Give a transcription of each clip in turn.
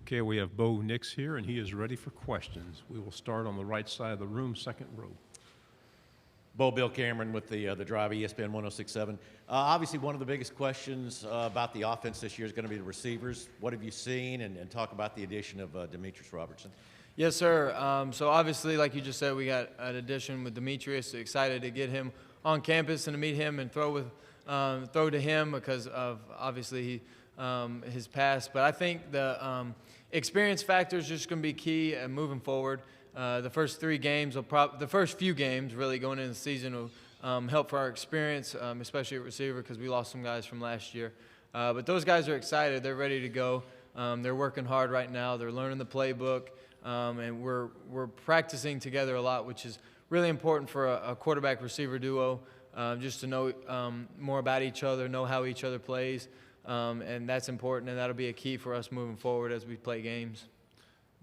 Okay, we have Bo Nix here, and he is ready for questions. We will start on the right side of the room, second row. Bill Cameron with the Drive, ESPN 106.7. Obviously, one of the biggest questions about the offense this year is going to be the receivers. What have you seen? And talk about the addition of Demetrius Robertson. Yes, sir. So obviously, like you just said, we got an addition with Demetrius. Excited to get him on campus and to meet him and throw to him because of obviously his past. But I think the experience factor is just going to be key moving forward. The first few games really going into the season will help for our experience, especially at receiver because we lost some guys from last year. But those guys are excited. They're ready to go. They're working hard right now. They're learning the playbook, and we're practicing together a lot, which is really important for a quarterback-receiver duo, just to know more about each other, know how each other plays, and that's important, and that'll be a key for us moving forward as we play games.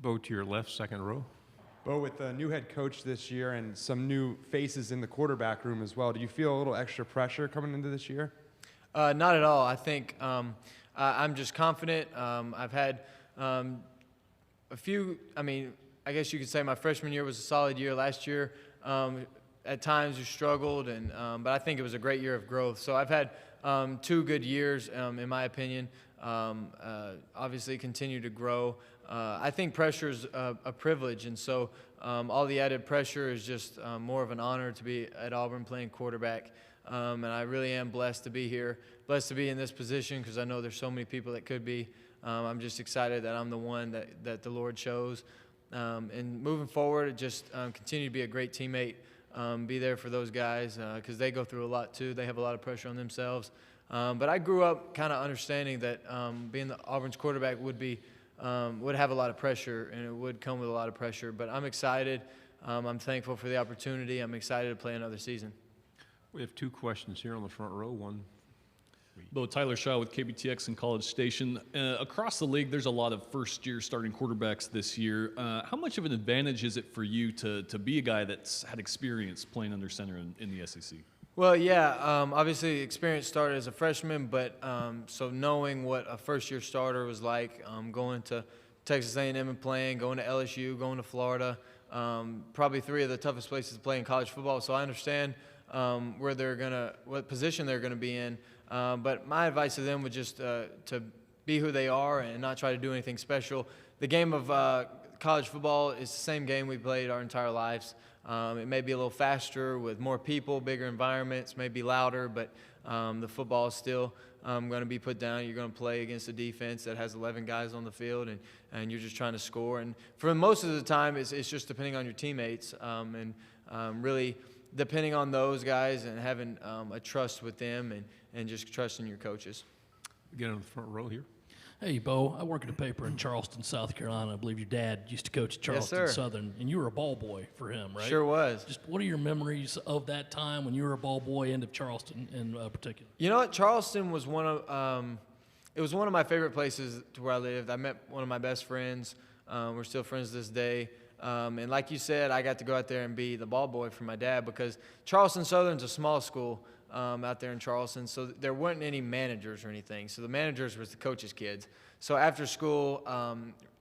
Bo, to your left, second row. Bo, with a new head coach this year and some new faces in the quarterback room as well, do you feel a little extra pressure coming into this year? Not at all. I think I'm just confident. I've had a few, I guess you could say my freshman year was a solid year. Last year, at times you struggled, but I think it was a great year of growth. So I've had 2 good years, in my opinion. Obviously continue to grow. I think pressure is a privilege, and so all the added pressure is just more of an honor to be at Auburn playing quarterback. And I really am blessed to be here, blessed to be in this position because I know there's so many people that could be. I'm just excited that I'm the one that the Lord chose. And moving forward, just continue to be a great teammate, be there for those guys because they go through a lot too. They have a lot of pressure on themselves. But I grew up kind of understanding that being the Auburn's quarterback would have a lot of pressure, and it would come with a lot of pressure. But I'm excited. I'm thankful for the opportunity. I'm excited to play another season. We have 2 questions here on the front row. One. Bo, Tyler Shaw with KBTX and College Station. Across the league, there's a lot of first-year starting quarterbacks this year. How much of an advantage is it for you to be a guy that's had experience playing under center in the SEC? Well, yeah, obviously experience started as a freshman, but so knowing what a first-year starter was like, going to Texas A&M and playing, going to LSU, going to Florida, probably 3 of the toughest places to play in college football. So I understand what position they're gonna be in. But my advice to them would just to be who they are and not try to do anything special. The game of college football is the same game we played our entire lives. It may be a little faster with more people, bigger environments, maybe louder, but the football is still going to be put down. You're going to play against a defense that has 11 guys on the field, and you're just trying to score. And for most of the time, it's just depending on your teammates and really depending on those guys and having a trust with them and just trusting your coaches. Get on the front row here. Hey, Bo, I work at a paper in Charleston, South Carolina. I believe your dad used to coach at Charleston Yes, sir. Southern, and you were a ball boy for him, right? Sure was. Just what are your memories of that time when you were a ball boy and of Charleston in particular? You know what? Charleston was one of my favorite places to where I lived. I met one of my best friends. We're still friends to this day. And like you said, I got to go out there and be the ball boy for my dad because Charleston Southern's a small school out there in Charleston, so there weren't any managers or anything. So the managers was the coaches' kids. So after school,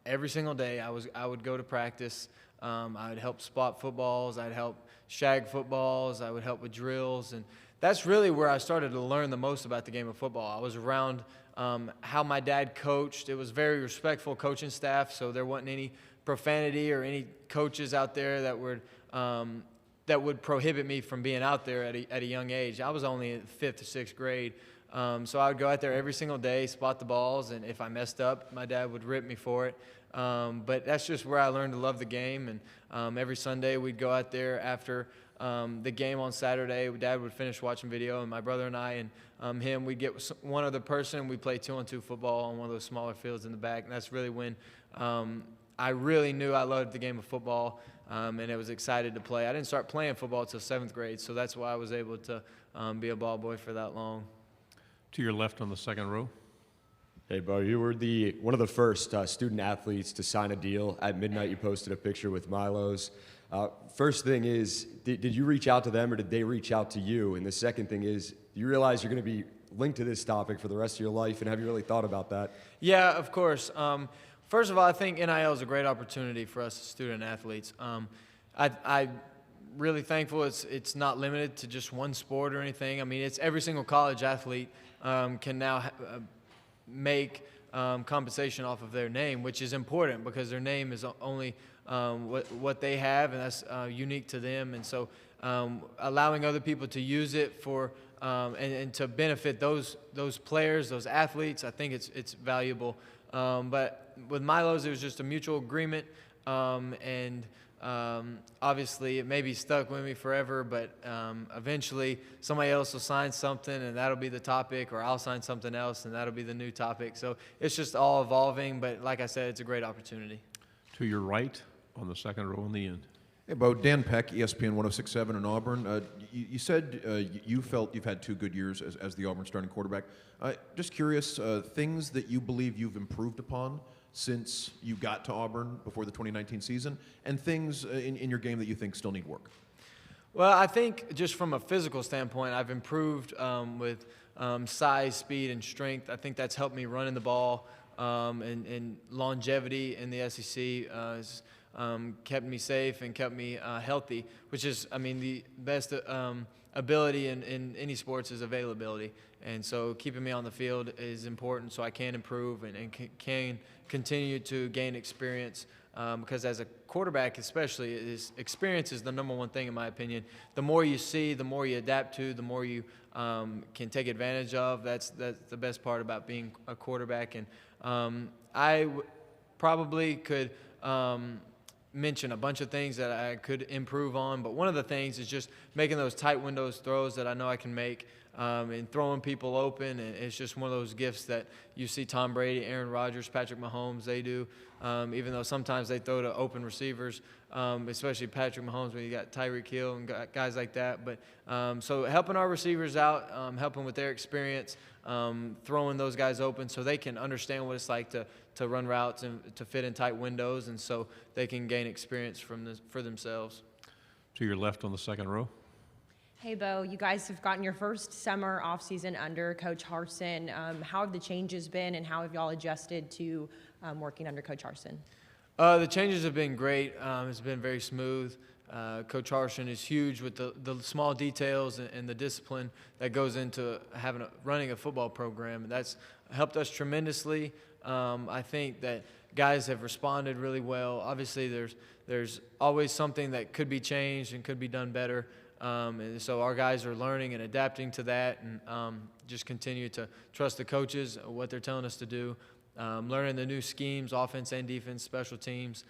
every single day I would go to practice. I would help spot footballs. I'd help shag footballs. I would help with drills. And that's really where I started to learn the most about the game of football. I was around how my dad coached. It was very respectful coaching staff, so there wasn't any profanity or any coaches out there that would prohibit me from being out there at a young age. I was only in 5th or 6th grade. So I would go out there every single day, spot the balls, and if I messed up, my dad would rip me for it. But that's just where I learned to love the game. And every Sunday we'd go out there after the game on Saturday. Dad would finish watching video, and my brother and I and him, we'd get one other person, and we'd play 2-on-2 football on one of those smaller fields in the back. And that's really when I really knew I loved the game of football. And I was excited to play. I didn't start playing football until 7th grade, so that's why I was able to be a ball boy for that long. To your left on the second row. Hey, Bo, you were one of the first student athletes to sign a deal. At midnight, you posted a picture with Milo's. First thing is, did you reach out to them or did they reach out to you? And the second thing is, do you realize you're going to be linked to this topic for the rest of your life, and have you really thought about that? Yeah, of course. First of all, I think NIL is a great opportunity for us as student athletes. I really thankful it's not limited to just one sport or anything. I mean, it's every single college athlete can now make compensation off of their name, which is important because their name is only what they have, and that's unique to them. And so allowing other people to use it for and to benefit those players, those athletes, I think it's valuable. But with Milo's, it was just a mutual agreement, and obviously it may be stuck with me forever, but eventually somebody else will sign something and that'll be the topic, or I'll sign something else and that'll be the new topic. So it's just all evolving, but like I said, it's a great opportunity. To your right, on the second row in the end. Hey, Bo. Dan Peck, ESPN 1067 in Auburn. You said you felt you've had 2 good years as the Auburn starting quarterback. Just curious, things that you believe you've improved upon since you got to Auburn before the 2019 season, and things in your game that you think still need work. Well, I think just from a physical standpoint, I've improved with size, speed, and strength. I think that's helped me running the ball, and longevity in the SEC has kept me safe and kept me healthy, which is, I mean, the best ability in any sports is availability. And so keeping me on the field is important so I can improve and can continue to gain experience, because as a quarterback especially, experience is the #1 thing in my opinion. The more you see, the more you adapt to, the more you can take advantage of. That's the best part about being a quarterback. And I probably could mention a bunch of things that I could improve on, but one of the things is just making those tight windows throws that I know I can make, and throwing people open. And it's just one of those gifts that you see Tom Brady, Aaron Rodgers, Patrick Mahomes, they do, even though sometimes they throw to open receivers, especially Patrick Mahomes when you got Tyreek Hill and guys like that. But so helping our receivers out, helping with their experience, throwing those guys open so they can understand what it's like to run routes and to fit in tight windows, and so they can gain experience for themselves. To your left on the second row. Hey, Bo, you guys have gotten your first summer off-season under Coach Harsin. How have the changes been, and how have y'all adjusted to working under Coach Harsin? The changes have been great. It's been very smooth. Coach Harsin is huge with the small details and the discipline that goes into running a football program. And that's helped us tremendously. I think that guys have responded really well. Obviously, there's always something that could be changed and could be done better. And so our guys are learning and adapting to that, and just continue to trust the coaches, what they're telling us to do, learning the new schemes, offense and defense, special teams,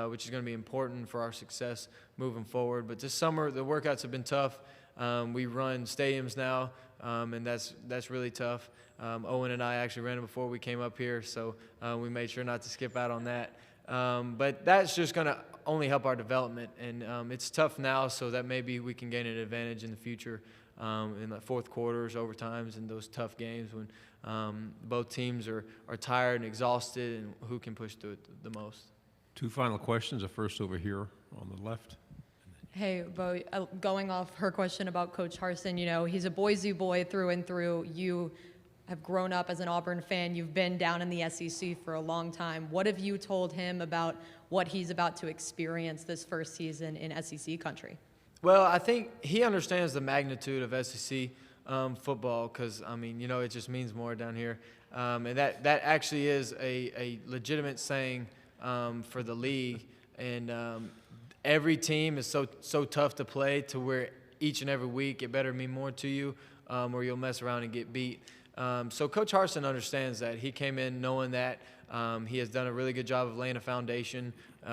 which is going to be important for our success moving forward. But this summer, the workouts have been tough. We run stadiums now, and that's really tough. Owen and I actually ran it before we came up here, so we made sure not to skip out on that. But that's just going to only help our development, and it's tough now, so that maybe we can gain an advantage in the future in the fourth quarters, overtimes, and those tough games when both teams are tired and exhausted, and who can push through it the most. 2 final questions. The first over here on the left. Hey, Bo, going off her question about Coach Harsin, you know, he's a Boise boy through and through. You have grown up as an Auburn fan. You've been down in the SEC for a long time. What have you told him about what he's about to experience this first season in SEC country? Well, I think he understands the magnitude of SEC football, because, I mean, you know, it just means more down here. And that actually is a legitimate saying for the league. And every team is so tough to play to where each and every week it better mean more to you, or you'll mess around and get beat. So Coach Harsin understands that. He came in knowing that. He has done a really good job of laying a foundation.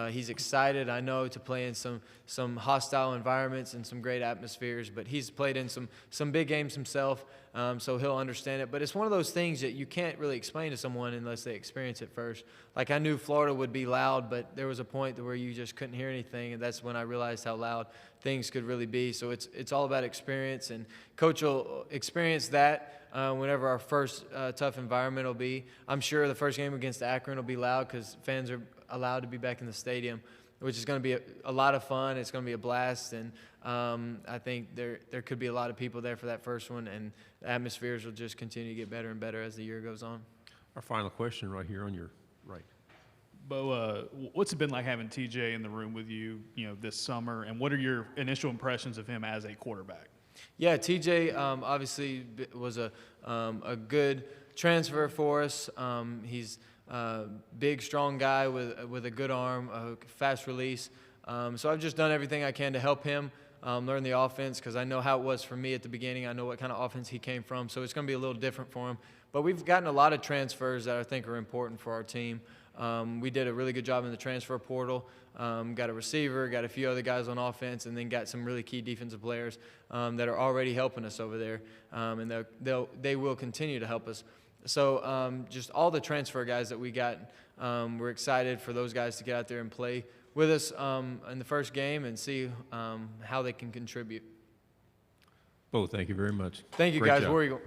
He's excited, I know, to play in some hostile environments and some great atmospheres, but he's played in some big games himself, so he'll understand it. But it's one of those things that you can't really explain to someone unless they experience it first. Like, I knew Florida would be loud, but there was a point where you just couldn't hear anything, and that's when I realized how loud things could really be. So it's all about experience, and Coach will experience that whenever our first tough environment will be. I'm sure the first game against Akron will be loud because fans are allowed to be back in the stadium, which is going to be a lot of fun. It's going to be a blast, and I think there could be a lot of people there for that first one, and the atmospheres will just continue to get better and better as the year goes on. Our final question right here on your right. Bo, what's it been like having TJ in the room with you, this summer, and what are your initial impressions of him as a quarterback? Yeah, TJ obviously was a good transfer for us. He's a big, strong guy with a good arm, a fast release. So I've just done everything I can to help him learn the offense because I know how it was for me at the beginning. I know what kind of offense he came from, so it's going to be a little different for him. But we've gotten a lot of transfers that I think are important for our team. We did a really good job in the transfer portal. Got a receiver, got a few other guys on offense, and then got some really key defensive players that are already helping us over there, and they will continue to help us. So just all the transfer guys that we got, we're excited for those guys to get out there and play with us in the first game and see how they can contribute. Bo, thank you very much. Thank you, Great guys. job. War Eagle.